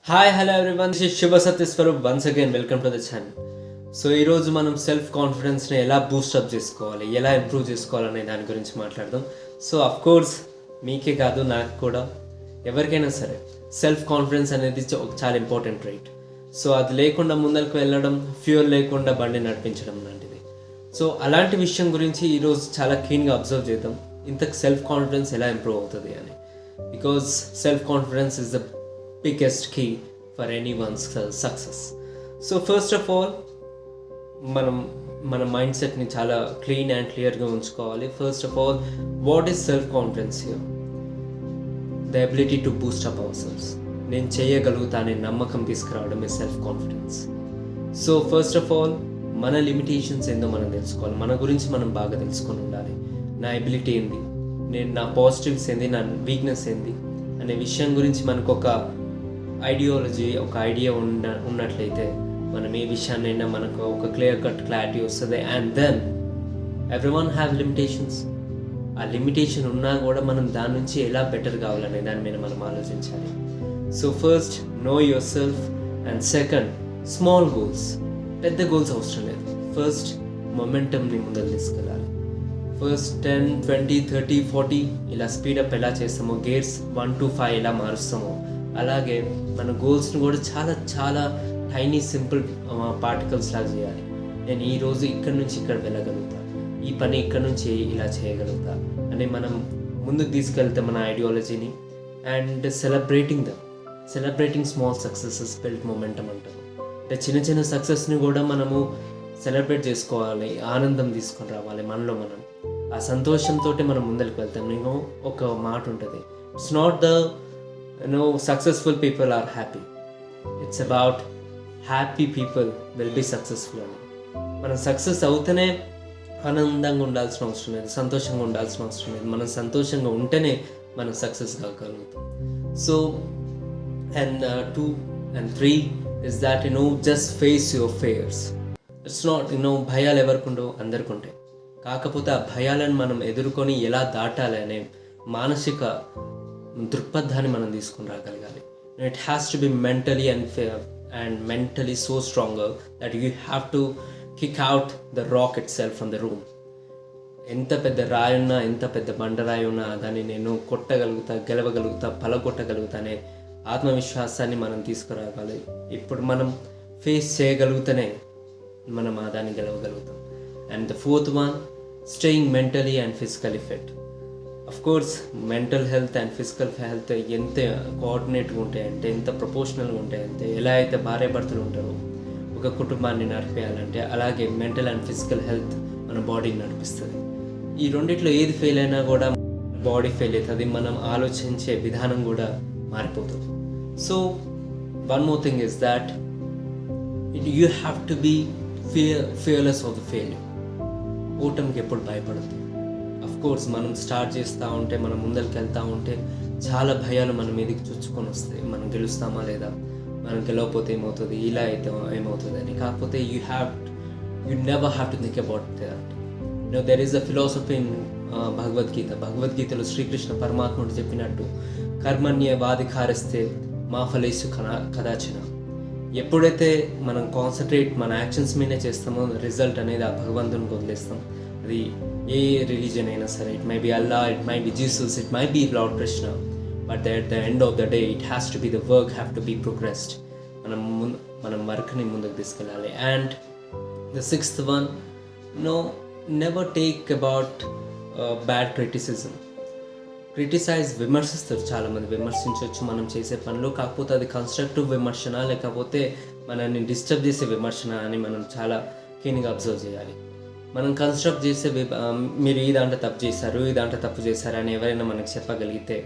Hi hello everyone, this is Shiva సత్యస్వరూప్. Once again welcome to the channel. So ఈరోజు మనం self కాన్ఫిడెన్స్ని ఎలా boost up చేసుకోవాలి, ఎలా ఇంప్రూవ్ చేసుకోవాలనే దాని గురించి మాట్లాడదాం. సో అఫ్ కోర్స్ మీకే కాదు, నాకు కూడా, ఎవరికైనా సరే సెల్ఫ్ కాన్ఫిడెన్స్ అనేది చాలా ఇంపార్టెంట్ రైట్. సో అది లేకుండా ముందరకు వెళ్ళడం, ఫ్యూయల్ లేకుండా బండి నడిపించడం లాంటిది. సో అలాంటి విషయం గురించి ఈరోజు చాలా క్లీన్గా అబ్జర్వ్ చేద్దాం. ఇంతకు సెల్ఫ్ కాన్ఫిడెన్స్ ఎలా ఇంప్రూవ్ అవుతుంది అని. Because self confidence is the biggest key for anyone's success. So first of all, మన మైండ్ సెట్ని చాలా క్లీన్ అండ్ క్లియర్గా ఉంచుకోవాలి. First of all, what is self confidence here? The ability to boost up our selfs. నేను చేయగలుగుతానే నమ్మకం తీసుకురావడం is self confidence. So first of all, మన లిమిటేషన్స్ ఏందో మనం తెలుసుకోవాలి. మన గురించి మనం బాగా తెలుసుకొని ఉండాలి. నా ఎబిలిటీ ఏంది, నా పాజిటివ్స్ ఏంది, నా వీక్నెస్ ఏంది అనే విషయం గురించి మనకు ఒక ఐడియాలజీ, ఒక ఐడియా ఉన్నట్లయితే మనం ఏ విషయాన్నైనా మనకు ఒక క్లియర్ కట్ క్లారిటీ వస్తుంది. And then everyone have limitations. ఆ లిమిటేషన్ ఉన్నా కూడా మనం దాని నుంచి ఎలా బెటర్ కావాలనే దాని మీద మనం ఆలోచించాలి. So first, know yourself. And second, small goals. పెద్ద గోల్స్ అవసరం లేదు. ఫస్ట్ మొమెంటమ్ని ముందుకు తీసుకెళ్ళాలి. ఫస్ట్ 10, 20, 30, 40 ఇలా స్పీడప్ ఎలా చేస్తామో, గేర్స్ 1 to 5 ఎలా మారుస్తామో, అలాగే మన గోల్స్ని కూడా చాలా చాలా టైనీ సింపుల్ పార్టికల్స్ లాగా చేయాలి. నేను ఈరోజు ఇక్కడి నుంచి ఇక్కడ వెళ్ళగలుగుతా, ఈ పని ఇక్కడి నుంచి ఇలా చేయగలుగుతా అని మనం ముందుకు తీసుకెళ్తే మన ఐడియాలజీని. And celebrating small successes build momentum అంటారు. అంటే చిన్న చిన్న సక్సెస్ని కూడా మనము సెలబ్రేట్ చేసుకోవాలి, ఆనందం తీసుకొని రావాలి మనలో మనం. ఆ సంతోషంతో మనం ముందరికి వెళ్తాం. నేను ఒక మాట ఉంటుంది, it's not the successful people are happy, it's about happy people will be successful అని. మనం సక్సెస్ అవుతూనే ఆనందంగా ఉండాల్సిన అవసరం లేదు, సంతోషంగా ఉండాల్సిన అవసరం లేదు. మనం సంతోషంగా ఉంటేనే మనం సక్సెస్ కాగలుగుతాం. So and 2 and 3 is that just face your fears. It's not భయాలు ఎవరికి ఉండవు, అందరికి ఉంటాయి. కాకపోతే ఆ భయాలను మనం ఎదుర్కొని ఎలా దాటాలి అనే మానసిక దృక్పథాన్ని మనం తీసుకుని రాగలగాలి. It has to be mentally and mentally so stronger that you have to kick out the rock itself from the room. ఎంత పెద్ద రాయి ఉన్నా, ఎంత పెద్ద బండరాయి ఉన్నా దాన్ని నేను కొట్టగలుగుతా, గెలవగలుగుతా, పలగొట్టగలుగుతా అనే ఆత్మవిశ్వాసాన్ని మనం తీసుకురావాలి. ఇప్పుడు మనం ఫేస్ చేయగలుగుతానే మనం దాన్ని గెలవగలుగుతాం. And the 4th one, staying mentally and physically fit. Of course mental health and physical health ఎంత కోఆర్డినేట్గా ఉంటాయంటే, ఎంత ప్రపోర్షనల్గా ఉంటాయంటే, ఎలా అయితే భార్యాభర్తలు ఉంటారో ఒక కుటుంబాన్ని నడిపేయాలంటే, అలాగే మెంటల్ అండ్ ఫిజికల్ హెల్త్ మన బాడీని నడిపిస్తుంది. ఈ రెండిట్లో ఏది ఫెయిల్ అయినా కూడా బాడీ ఫెయిల్ అవుతుంది, మనం ఆలోచించే విధానం కూడా మారిపోతుంది. So one more thing is that you have to be fearless of the failure. ఓటమికి ఎప్పుడు భయపడద్దు. అఫ్ కోర్స్ మనం స్టార్ట్ చేస్తూ ఉంటే, మనం ముందరికి వెళ్తూ ఉంటే చాలా భయాలు మన మీదకి చొచ్చుకొని వస్తాయి. మనం గెలుస్తామా లేదా, మనం గెలవకపోతే ఏమవుతుంది, ఇలా అయితే ఏమవుతుంది అని. కాకపోతే you never have to think about that. There is a philosophy in భగవద్గీతలో శ్రీకృష్ణ పరమాత్ముడు చెప్పినట్టు, కర్మణ్యవాధికారిస్తే మా ఫలేషు కదాచన. ఎప్పుడైతే మనం కాన్సన్ట్రేట్ మన యాక్షన్స్ మీదే చేస్తామో, రిజల్ట్ అనేది ఆ భగవంతునికి వదిలేస్తాం. అది ఏ రిలీజన్ అయినా సరే, it may be Allah, it may be Jesus, it may be lord Krishna, but at the end of the day it has to be the work have to be progressed. మనం వర్క్ని ముందుకు తీసుకెళ్ళాలి. And the 6th one, never take about bad criticism. విమర్శిస్తారు చాలామంది. విమర్శించవచ్చు మనం చేసే పనులు, కాకపోతే అది కన్స్ట్రక్టివ్ విమర్శన లేకపోతే మనల్ని డిస్టర్బ్ చేసే విమర్శన అని మనం చాలా క్లీన్గా అబ్జర్వ్ చేయాలి. మనం కన్స్ట్రక్ట్ చేసే మీరు ఈ దాంట్లో తప్పు చేశారు, ఈ దాంట్లో తప్పు చేశారు అని ఎవరైనా మనకు చెప్పగలిగితే,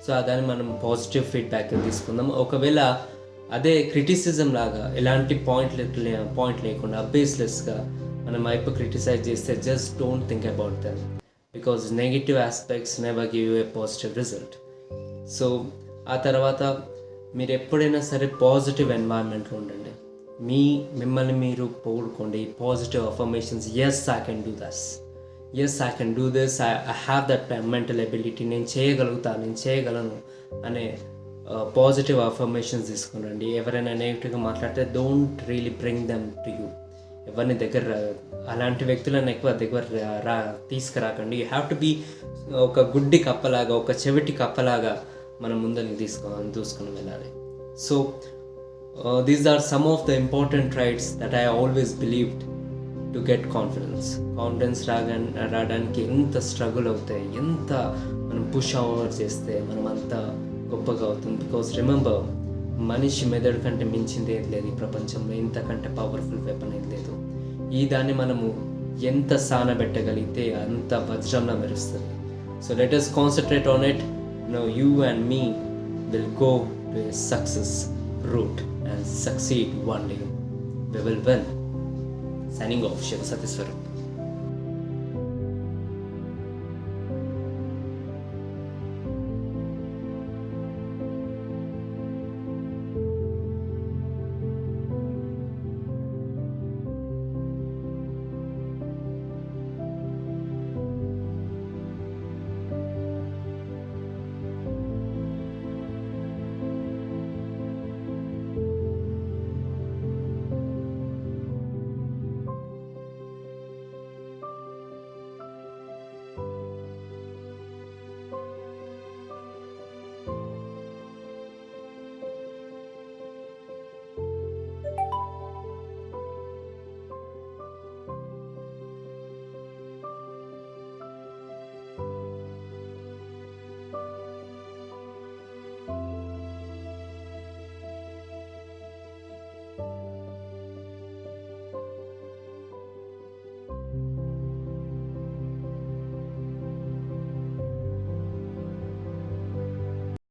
సో దాన్ని మనం పాజిటివ్ ఫీడ్బ్యాక్ తీసుకుందాం. ఒకవేళ అదే క్రిటిసిజం లాగా ఎలాంటి పాయింట్ లేకుండా బేస్లెస్గా మనం వైపు క్రిటిసైజ్ చేస్తే, just don't think about them, because negative aspects never give you A positive result. So ఆ తర్వాత మీరు ఎప్పుడైనా సరే పాజిటివ్ ఎన్వైరన్మెంట్లో ఉండండి. మిమ్మల్ని మీరు పొగుడుకోండి. Positive affirmations, yes I can do this, I have that mental ability, నేను చేయగలుగుతాను, నేను చేయగలను అనే పాజిటివ్ అఫర్మేషన్స్ తీసుకునండి. ఎవరైనా నెగిటివ్గా మాట్లాడితే don't really bring them to you. ఎవరిని అలాంటి వ్యక్తులను ఎక్కువ దగ్గర తీసుకురాకండి. యూ హ్యావ్ టు బీ ఒక గుడ్డి కప్పలాగా, ఒక చెవిటి కప్పలాగా మనం ముందరికి దూసుకొని వెళ్ళాలి. So these are some of the important rights that I always believed to get confidence రావడానికి ఎంత స్ట్రగుల్ అవుతాయి, ఎంత మనం పుష్ ఓవర్ చేస్తే మనం అంత గొప్పగా అవుతుంది. బికాజ్ రిమెంబర్, మనిషి మెదడు కంటే మించింది ఏది లేదు ఈ ప్రపంచంలో, ఇంతకంటే పవర్ఫుల్ వెపన్ ఏది లేదు. ఈ దాన్ని మనము ఎంత సానబెట్టగలిగితే అంత వజ్రంలా మెరుస్తుంది. So let us concentrate on it. Now you and me will go to a success route and succeed one day. We will win. Signing off, Shiva Satiswarup.